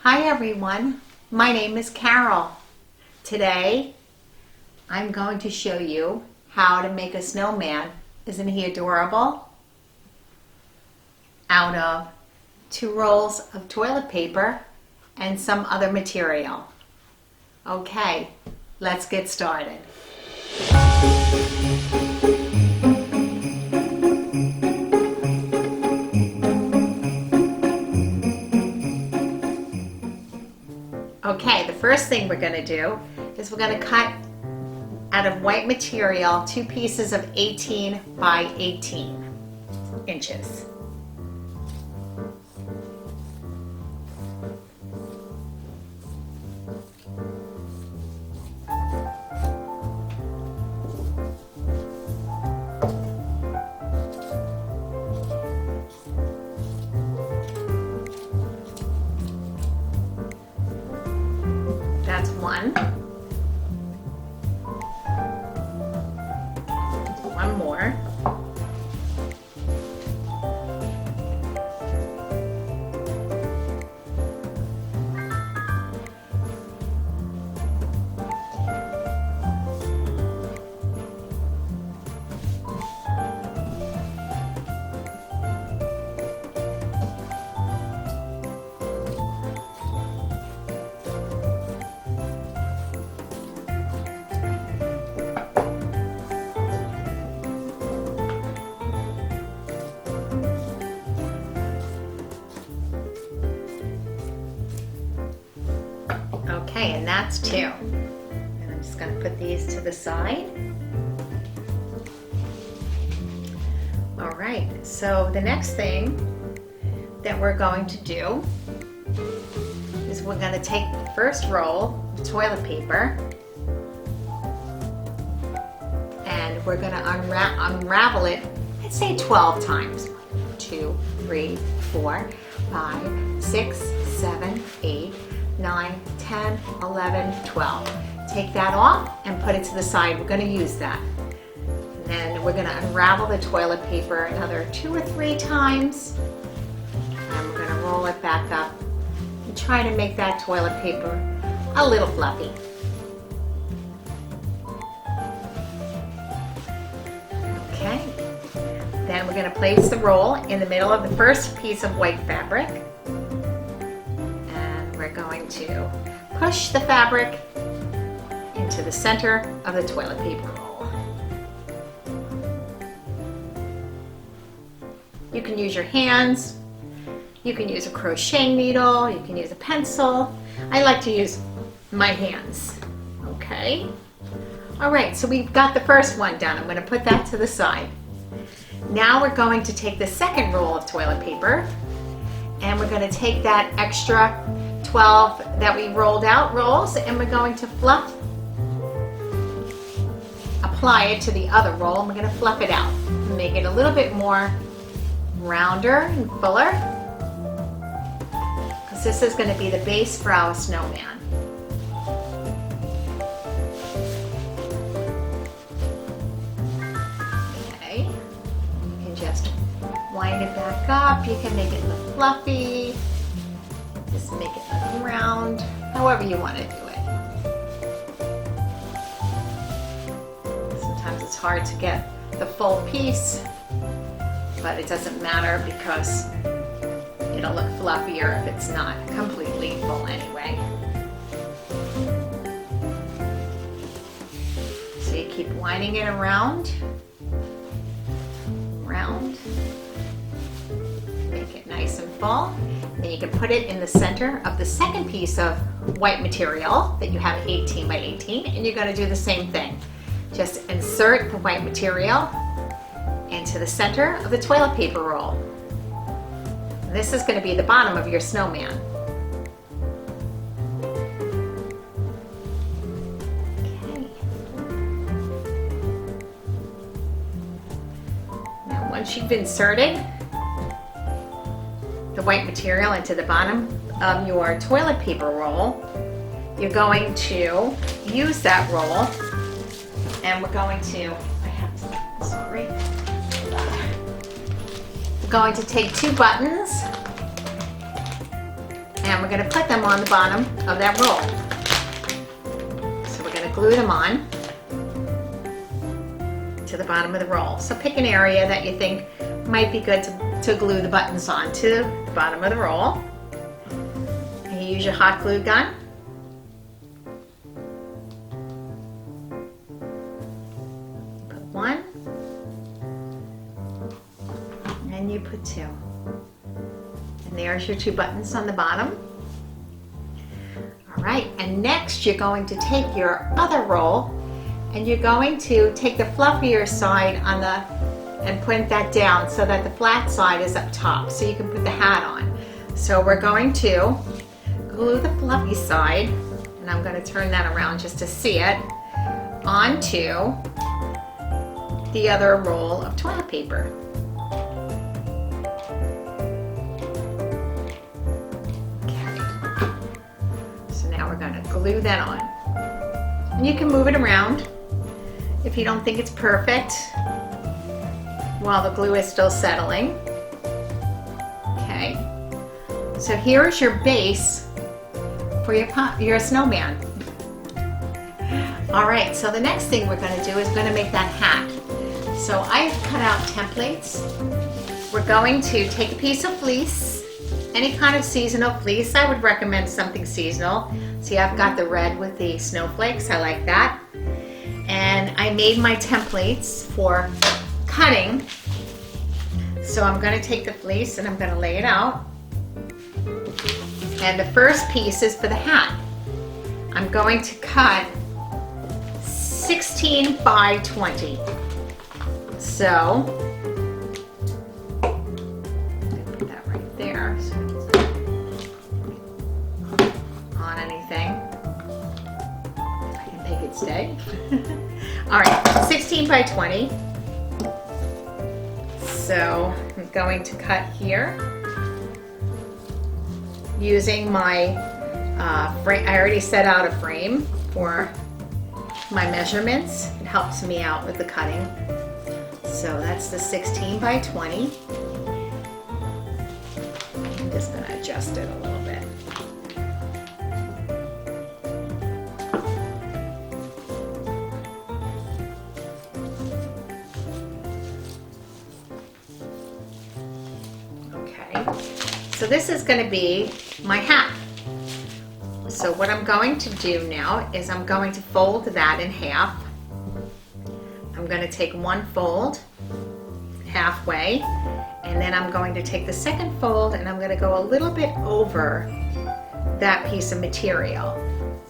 Hi everyone, my name is Carol. Today I'm going to show you how to make a snowman. Isn't he adorable? Out of 2 rolls of toilet paper and some other material. Okay, let's get started. Okay, the first thing we're going to do is we're going to cut out of white material 2 pieces of 18 by 18 inches. That's one. One more. Okay, and that's 2. And I'm just going to put these to the side. All right, so the next thing that we're going to do is we're going to take the first roll of toilet paper and we're going to unravel it, I'd say 12 times. 2, 3, 4, 5, 6, 7, 8, 9, 10, 11, 12. Take that off and put it to the side. We're going to use that. And then we're going to unravel the toilet paper another 2 or 3 times. And we're going to roll it back up and try to make that toilet paper a little fluffy. Okay. Then we're going to place the roll in the middle of the first piece of white fabric. We're going to push the fabric into the center of the toilet paper roll. You can use your hands, you can use a crochet needle, you can use a pencil. I like to use my hands. Okay. All right, so we've got the first one done. I'm going to put that to the side. Now we're going to take the second roll of toilet paper and we're going to take that extra 12 that we rolled out rolls and we're going to apply it to the other roll and we're going to fluff it out. Make it a little bit more rounder and fuller because this is going to be the base for our snowman. Okay, you can just wind it back up. You can make it look fluffy. Just make it look round, however you want to do it. Sometimes it's hard to get the full piece, but it doesn't matter because it'll look fluffier if it's not completely full anyway. So you keep winding it around, make it nice and full. Then you can put it in the center of the second piece of white material that you have 18 by 18 and you're going to do the same thing. Just insert the white material into the center of the toilet paper roll. This is going to be the bottom of your snowman. Okay. Now once you've inserted the white material into the bottom of your toilet paper roll, you're going to use that roll and we're going to, we're going to take 2 buttons And we're going to put them on the bottom of that roll. So we're going to glue them on to the bottom of the roll. So pick an area that you think might be good to glue the buttons on to the bottom of the roll. And you use your hot glue gun. Put one. And you put two. And there's your two buttons on the bottom. All right, and next you're going to take your other roll and you're going to take the fluffier side on and put that down so that the flat side is up top so you can put the hat on. So we're going to glue the fluffy side, and I'm going to turn that around just to see it, onto the other roll of toilet paper. Okay. So now we're going to glue that on. And you can move it around if you don't think it's perfect while the glue is still settling. Okay, so here is your base for your snowman. All right, so the next thing we're going to do is going to make that hat. So I've cut out templates. We're going to take a piece of fleece, any kind of seasonal fleece. I would recommend something seasonal. See, I've got the red with the snowflakes. I like that. And I made my templates for cutting. So I'm going to take the fleece and I'm going to lay it out. And the first piece is for the hat. I'm going to cut 16 by 20. So, put that right there. So on anything. I can make it stay. All right, 16 by 20. So I'm going to cut here using my frame. I already set out a frame for my measurements. It helps me out with the cutting. So that's the 16 by 20. I'm just going to adjust it a little bit. So this is going to be my hat. So what I'm going to do now is I'm going to fold that in half. I'm going to take one fold halfway, and then I'm going to take the second fold and I'm going to go a little bit over that piece of material.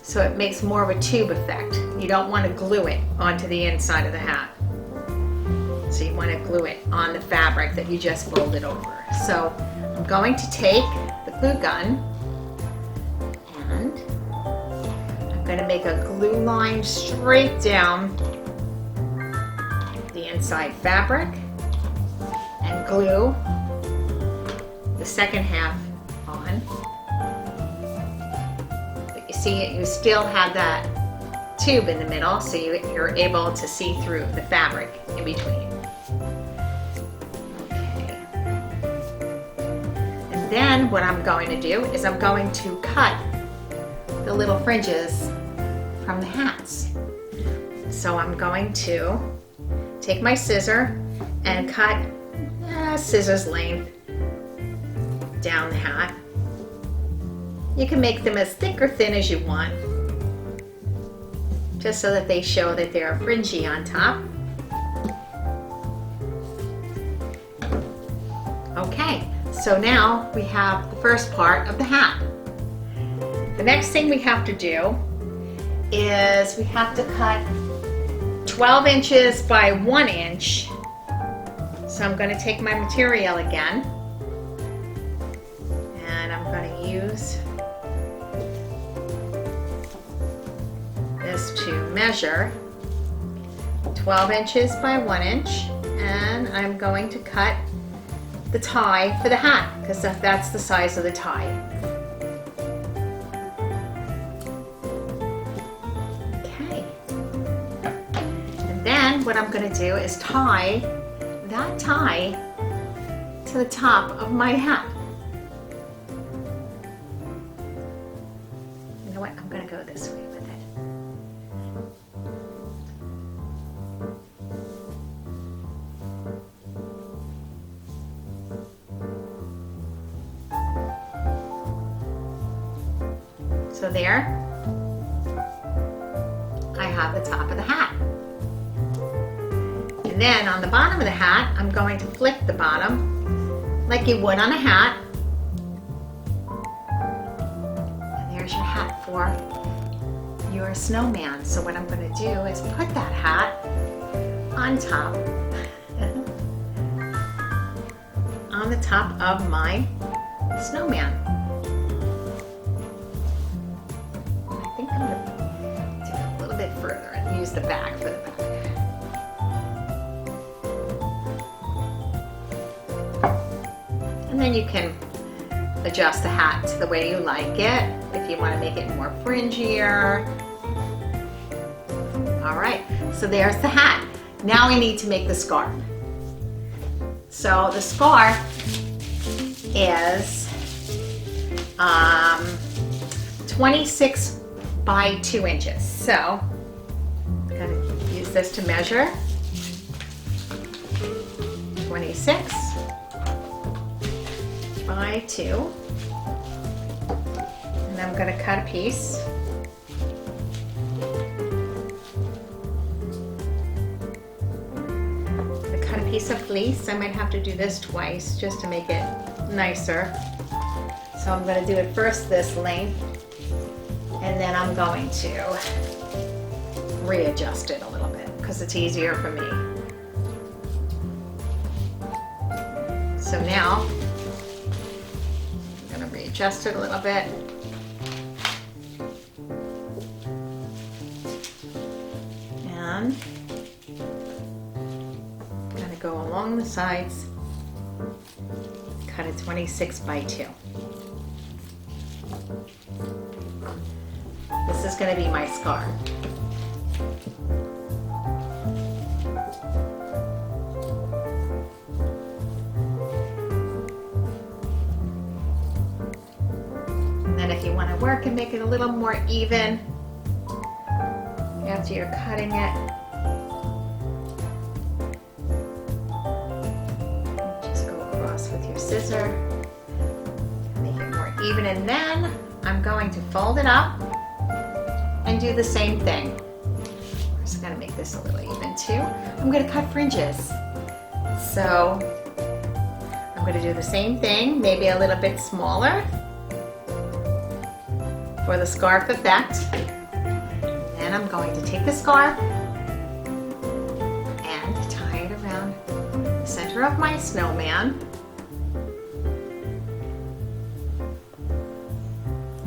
So it makes more of a tube effect. You don't want to glue it onto the inside of the hat. So you want to glue it on the fabric that you just folded over. So I'm going to take the glue gun and I'm going to make a glue line straight down the inside fabric and glue the second half on. But you see, you still have that tube in the middle, so you're able to see through the fabric in between. Then what I'm going to do is I'm going to cut the little fringes from the hats. So I'm going to take my scissor and cut scissors length down the hat. You can make them as thick or thin as you want, just so that they show that they're fringy on top. Okay. So now we have the first part of the hat. The next thing we have to do is we have to cut 12 inches by 1 inch. So I'm going to take my material again and I'm going to use this to measure 12 inches by 1 inch, and I'm going to cut the tie for the hat because that's the size of the tie. Okay. And then what I'm going to do is tie that tie to the top of my hat. go this way with it. So there, I have the top of the hat. And then on the bottom of the hat, I'm going to flip the bottom like you would on a hat. And there's your hat for your snowman. So what I'm going to do is put that hat on top, on the top of my snowman. I think I'm going to do it a little bit further and use the bag for the back. And then you can adjust the hat to the way you like it, if you want to make it more fringier. All right, so there's the hat. Now we need to make the scarf. So the scarf is 26 by 2 inches. So I'm going to use this to measure. 26 by 2. And I'm going to cut a piece. Cut a piece of fleece. I might have to do this twice just to make it nicer. So I'm going to do it first this length, and then I'm going to readjust it a little bit because it's easier for me. So now I'm going to readjust it a little bit. And I'm going to go along the sides, cut a 26 by 2. This is going to be my scarf. And then if you want to work and make it a little more even after you're cutting it, just go across with your scissor, make it more even, and then I'm going to fold it up and do the same thing. I'm just going to make this a little even too. I'm going to cut fringes. So I'm going to do the same thing, maybe a little bit smaller for the scarf effect. Then I'm going to take the scarf and tie it around the center of my snowman.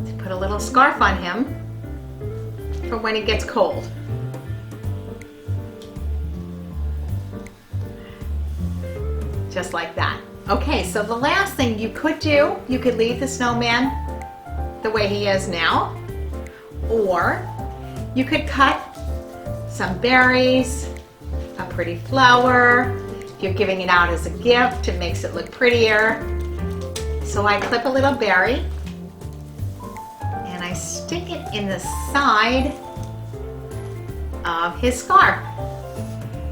To put a little scarf on him for when it gets cold. Just like that. Okay, so the last thing you could do, you could leave the snowman the way he is now, or you could cut some berries, a pretty flower. If you're giving it out as a gift, it makes it look prettier. So I clip a little berry and I stick it in the side of his scarf.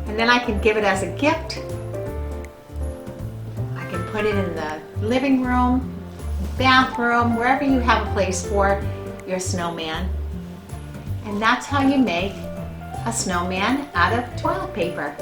And then I can give it as a gift. I can put it in the living room, bathroom, wherever you have a place for your snowman. And that's how you make a snowman out of toilet paper.